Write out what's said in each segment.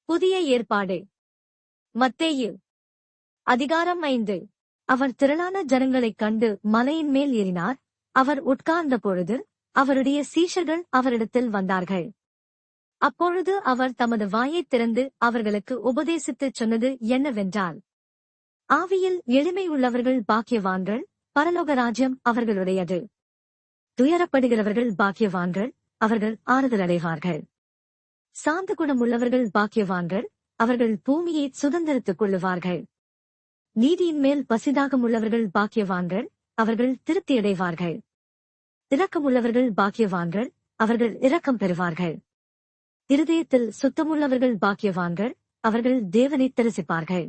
புதிய ஏற்பாடு மத்தேயு அதிகாரம் 5. அவர் திரளான ஜனங்களைக் கண்டு மலையின் மேல் ஏறினார். அவர் உட்கார்ந்த பொழுது அவருடைய சீஷர்கள் அவரிடத்தில் வந்தார்கள். அப்பொழுது அவர் தமது வாயைத் திறந்து அவர்களுக்கு உபதேசித்துச் சொன்னது என்னவென்றால், ஆவியில் எளிமையுள்ளவர்கள் பாக்கியவான்கள், பரலோக ராஜ்யம் அவர்களுடையது. துயரப்படுகிறவர்கள் பாக்கியவான்கள், அவர்கள் ஆறுதல் அடைவார்கள். சாந்த குணமுள்ளவர்கள் பாக்கியவான்கள், அவர்கள் பூமியை சுதந்திரத்துக் கொள்ளுவார்கள். நீதியின் மேல் பசிதாகமுள்ளவர்கள் பாக்கியவான்கள், அவர்கள் திருப்தியடைவார்கள். இரக்கமுள்ளவர்கள் பாக்கியவான்கள், அவர்கள் இரக்கம் பெறுவார்கள். இருதயத்தில் சுத்தமுள்ளவர்கள் பாக்கியவான்கள், அவர்கள் தேவனை தரிசிப்பார்கள்.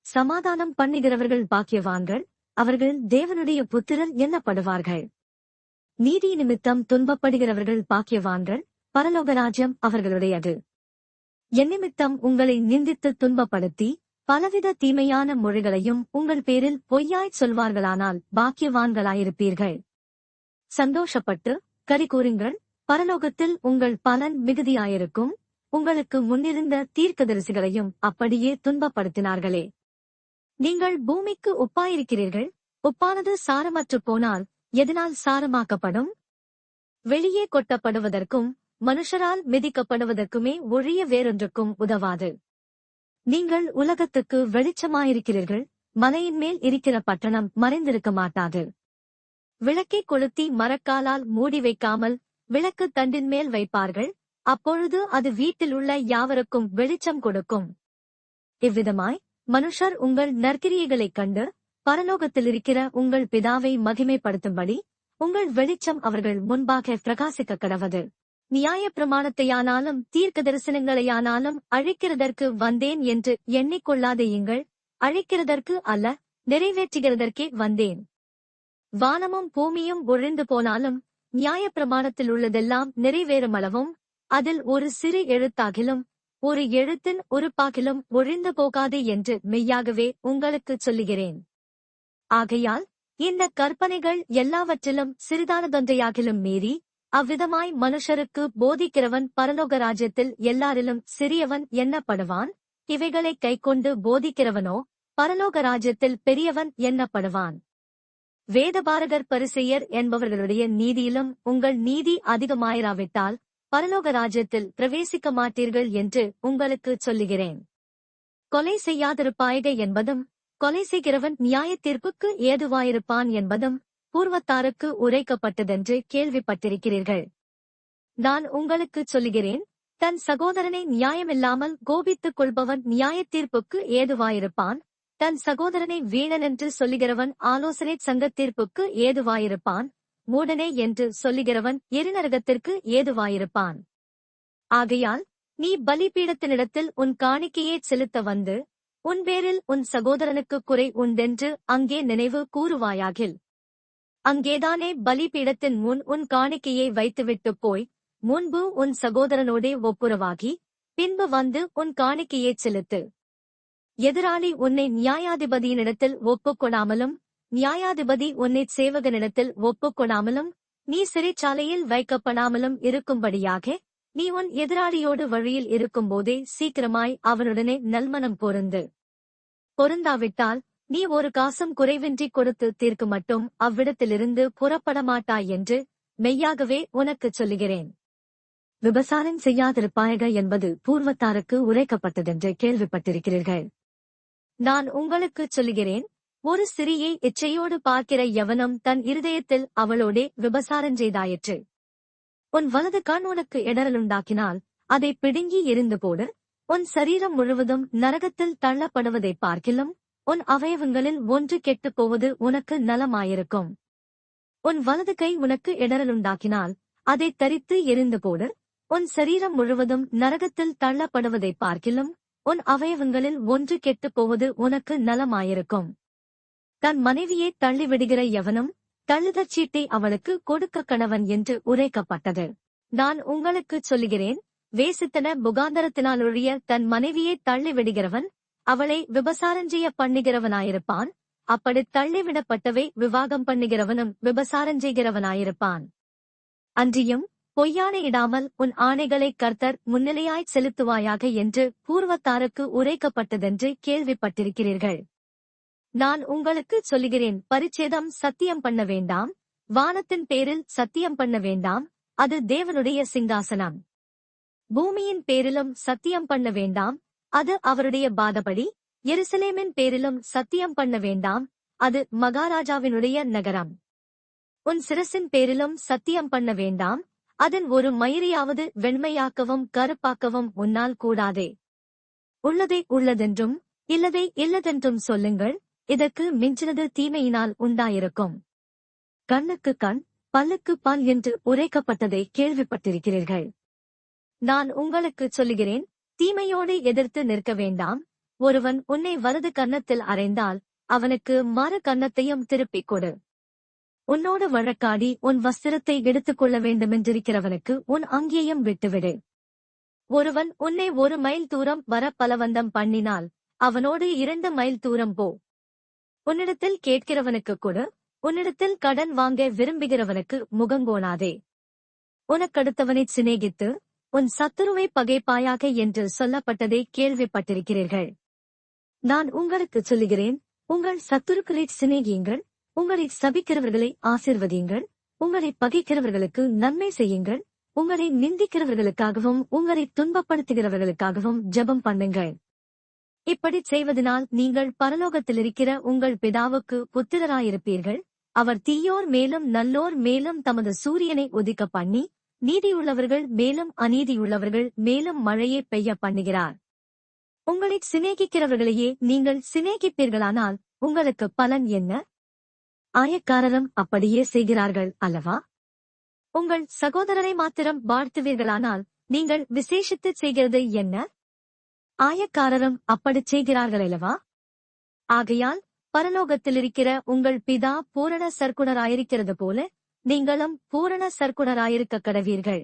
சமாதானம் பண்ணுகிறவர்கள் பாக்கியவான்கள், அவர்கள் தேவனுடைய புத்திரர் எண்ணப்படுவார்கள். நீதி நிமித்தம் துன்பப்படுகிறவர்கள் பாக்கியவான்கள், பரலோக ராஜ்யம் அவர்களுடையது. என்னிமித்தம் உங்களை நிந்தித்து துன்பப்படுத்தி பலவித தீமையான மொழிகளையும் உங்கள் பேரில் பொய்யாய்ச் சொல்வார்களானால் பாக்கியவான்களாயிருப்பீர்கள். சந்தோஷப்பட்டு கரிகூறுங்கள், பரலோகத்தில் உங்கள் பலன் மிகுதியாயிருக்கும். உங்களுக்கு முன்னிருந்த தீர்க்கதரிசிகளையும் அப்படியே துன்பப்படுத்தினார்களே. நீங்கள் பூமிக்கு உப்பாயிருக்கிறீர்கள். உப்பானது சாரமற்று போனால் எதனால் சாரமாக்கப்படும்? வெளியே கொட்டப்படுவதற்கும் மனுஷரால் மிதிக்கப்படுவதற்குமே ஒழிய வேறொன்றுக்கும் உதவாது. நீங்கள் உலகத்துக்கு வெளிச்சமாயிருக்கிறீர்கள். மலையின் மேல் இருக்கிற பட்டணம் மறைந்திருக்க மாட்டாது. விளக்கை கொளுத்தி மரக்காலால் மூடி வைக்காமல் விளக்கு தண்டின் மேல் வைப்பார்கள். அப்பொழுது அது வீட்டில் உள்ள யாவருக்கும் வெளிச்சம் கொடுக்கும். இவ்விதமாய் மனுஷர் உங்கள் நற்கிரியைகளைக் கண்டு பரலோகத்திலிருக்கிற உங்கள் பிதாவை மகிமைப்படுத்தும்படி உங்கள் வெளிச்சம் அவர்கள் முன்பாக பிரகாசிக்க கடவது. நியாயப் பிரமாணத்தையானாலும் தீர்க்க தரிசனங்களையானாலும் அழிக்கிறதற்கு வந்தேன் என்று எண்ணிக்கொள்ளாதேயுங்கள். அழிக்கிறதற்கு அல்ல, நிறைவேற்றுகிறதற்கே வந்தேன். வானமும் பூமியும் ஒழிந்து போனாலும் நியாயப் பிரமாணத்தில் உள்ளதெல்லாம் நிறைவேறுமளவும் அதில் ஒரு சிறு எழுத்தாகிலும் ஒரு எழுத்தின் ஒரு பாகிலும் ஒழிந்து போகாது என்று மெய்யாகவே உங்களுக்குச் சொல்லுகிறேன். ஆகையால் இந்த கற்பனைகள் எல்லாவற்றிலும் சிறிதானதொன்றையாகிலும் மீறி அவ்விதமாய் மனுஷருக்கு போதிக்கிறவன் பரலோக ராஜ்யத்தில் எல்லாரிலும் சிறியவன் எண்ணப்படுவான். இவைகளைக் கைக்கொண்டு போதிக்கிறவனோ பரலோக ராஜ்யத்தில் பெரியவன் எண்ணப்படுவான். வேதபாரகர் பரிசேயர் என்பவர்களுடைய நீதியிலும் உங்கள் நீதி அதிகமாயிராவிட்டால் பரலோக ராஜ்யத்தில் பிரவேசிக்க மாட்டீர்கள் என்று உங்களுக்குச் சொல்லுகிறேன். கொலை செய்யாதிருப்பாய்க என்பதும் கொலை செய்கிறவன் நியாயத்தீர்ப்புக்கு ஏதுவாயிருப்பான் என்பதும் பூர்வத்தாருக்கு உரைக்கப்பட்டதென்று கேள்விப்பட்டிருக்கிறீர்கள். நான் உங்களுக்குச் சொல்லுகிறேன், தன் சகோதரனை நியாயமில்லாமல் கோபித்துக் கொள்பவன் நியாயத்தீர்ப்புக்கு ஏதுவாயிருப்பான். தன் சகோதரனை வீணனென்று சொல்லுகிறவன் ஆலோசனை சங்கத்தீர்ப்புக்கு ஏதுவாயிருப்பான். மூடனே என்று சொல்லுகிறவன் எரிநரகத்திற்கு ஏதுவாயிருப்பான். ஆகையால் நீ பலிபீடத்தினிடத்தில் உன் காணிக்கையை செலுத்த வந்து உன் பேரில் உன் சகோதரனுக்கு குறை உண்டென்று அங்கே நினைவு கூறுவாயாகில், அங்கேதானே பலிபீடத்தின் முன் உன் காணிக்கையை வைத்துவிட்டுப் போய் முன்பு உன் சகோதரனோடே ஒப்புரவாகி பின்பு வந்து உன் காணிக்கையைச் செலுத்து. எதிராளி உன்னை நியாயாதிபதியினிடத்தில் ஒப்புக்கொடாமலும் நியாயாதிபதி உன்னைச் சேவகனிடத்தில் ஒப்புக்கொடாமலும் நீ சிறைச்சாலையில் வைக்கப்படாமலும் இருக்கும்படியாக நீ உன் எதிராளியோடு வழியில் இருக்கும்போதே சீக்கிரமாய் அவனுடனே நல்மனம் பொருந்து. பொருந்தாவிட்டால் நீ ஒரு காசும் குறைவின்றி கொடுத்து தீர்க்கு மட்டும் அவ்விடத்திலிருந்து புறப்படமாட்டாய் என்று மெய்யாகவே உனக்குச் சொல்லுகிறேன். விபசாரம் செய்யாதிருப்பாய்க என்பது பூர்வத்தாருக்கு உரைக்கப்பட்டதென்று கேள்விப்பட்டிருக்கிறீர்கள். நான் உங்களுக்குச் சொல்லுகிறேன், ஒரு ஸ்திரீயை இச்சையோடு பார்க்கிற எவனும் தன் இருதயத்தில் அவளோடே விபசாரஞ்செய்தாயிற்று. உன் வலது கண் உனக்கு இடறலுண்டாக்கினால் அதை பிடுங்கி எறிந்து போடு. உன் சரீரம் முழுவதும் நரகத்தில் தள்ளப்படுவதைப் பார்க்கிலும் உன் அவயவங்களில் ஒன்று கெட்டுப் போவது உனக்கு நலமாயிருக்கும். உன் வலது கை உனக்கு இடறலுண்டாக்கினால் அதை தரித்து எறிந்து போடு. உன் சரீரம் முழுவதும் நரகத்தில் தள்ளப்படுவதைப் பார்க்கிலும் உன் அவயவங்களில் ஒன்று கெட்டுப் போவது உனக்கு நலமாயிருக்கும். தன் மனைவியை தள்ளிவிடுகிற எவனும் தள்ளுதற் சீட்டை அவளுக்கு கொடுக்க கணவன் என்று உரைக்கப்பட்டது. நான் உங்களுக்குச் சொல்லுகிறேன், வேசித்தன முகாந்தரத்தினாலொழிய தன் மனைவியை தள்ளிவிடுகிறவன் அவளை விபசாரஞ்செய்ய பண்ணுகிறவனாயிருப்பான். அப்படித் தள்ளிவிடப்பட்டவை விவாகம் பண்ணுகிறவனும் விபசாரஞ்செய்கிறவனாயிருப்பான். அன்றியும் பொய்யாணையிடாமல் உன் ஆணைகளை கர்த்தர் முன்னிலையாய்ச் செலுத்துவாயாக என்று பூர்வத்தாருக்கு உரைக்கப்பட்டதென்று கேள்விப்பட்டிருக்கிறீர்கள். நான் உங்களுக்குச் சொல்லுகிறேன், பரிச்சேதம் சத்தியம் பண்ண வேண்டாம், வானத்தின் பேரில் சத்தியம் பண்ண வேண்டாம், அது தேவனுடைய சிங்காசனம். பூமியின் பேரிலும் சத்தியம் பண்ண வேண்டாம், அது அவருடைய பாதபடி. எருசலேமின் பேரிலும் சத்தியம் பண்ண வேண்டாம், அது மகாராஜாவினுடைய நகரம். உன் சிரசின் பேரிலும் சத்தியம் பண்ண வேண்டாம், அதன் ஒரு மயிரையாவது வெண்மையாக்கவும் கருப்பாக்கவும் உன்னால் கூடாதே. உள்ளதை உள்ளதென்றும் இல்லதை இல்லதென்றும் சொல்லுங்கள், இதற்கு மிஞ்சினது தீமையினால் உண்டாயிருக்கும். கண்ணுக்கு கண், பல்லுக்கு பல் என்று உரைக்கப்பட்டதை கேள்விப்பட்டிருக்கிறீர்கள். நான் உங்களுக்குச் சொல்லுகிறேன், தீமையோடு எதிர்த்து நிற்க வேண்டாம். ஒருவன் உன்னை வலது கன்னத்தில் அறைந்தால் அவனுக்கு மறு கன்னத்தையும் திருப்பிக் கொடு. உன்னோடு வழக்காடி உன் வஸ்திரத்தை எடுத்துக்கொள்ள வேண்டுமென்றிருக்கிறவனுக்கு உன் அங்கியையும் விட்டுவிடு. ஒருவன் உன்னை 1 மைல் தூரம் வர பலவந்தம் பண்ணினால் அவனோடு 2 மைல் தூரம் போ. உன்னிடத்தில் கேட்கிறவனுக்கு கொடு, உன்னிடத்தில் கடன் வாங்க விரும்புகிறவனுக்கு முகங்கோணாதே. உனக்கடுத்தவனைச் சிநேகித்து உன் சத்துருவை பகைப்பாயாக என்று சொல்லப்பட்டதை கேள்விப்பட்டிருக்கிறீர்கள். நான் உங்களுக்குச் சொல்லுகிறேன், உங்கள் சத்துருக்களைச் சிநேகியுங்கள், உங்களை சபிக்கிறவர்களை ஆசீர்வதியுங்கள், உங்களை பகைக்கிறவர்களுக்கு நன்மை செய்யுங்கள், உங்களை நிந்திக்கிறவர்களுக்காகவும் உங்களை துன்பப்படுத்துகிறவர்களுக்காகவும் ஜெபம் பண்ணுங்கள். இப்படிச் செய்வதனால் நீங்கள் பரலோகத்திலிருக்கிற உங்கள் பிதாவுக்கு புத்திரராயிருப்பீர்கள். அவர் தீயோர் மேலும் நல்லோர் மேலும் தமது சூரியனை உதிக்க பண்ணி, நீதியுள்ளவர்கள் மேலும் அநீதியுள்ளவர்கள் மேலும் மழையை பெய்ய பண்ணுகிறார். உங்களைச் சிநேகிக்கிறவர்களையே நீங்கள் சிநேகிப்பீர்களானால் உங்களுக்கு பலன் என்ன? ஆயக்காரரும் அப்படியே செய்கிறார்கள் அல்லவா? உங்கள் சகோதரரை மாத்திரம் வாழ்த்துவீர்களானால் நீங்கள் விசேஷித்துச் செய்கிறது என்ன? ஆயக்காரரும் அப்படிச் செய்கிறார்களல்லவா? ஆகையால் பரலோகத்திலிருக்கிற உங்கள் பிதா பூரண சற்குணராயிருக்கிறது போல நீங்களும் பூரண சற்குணராயிருக்க கடவீர்கள்.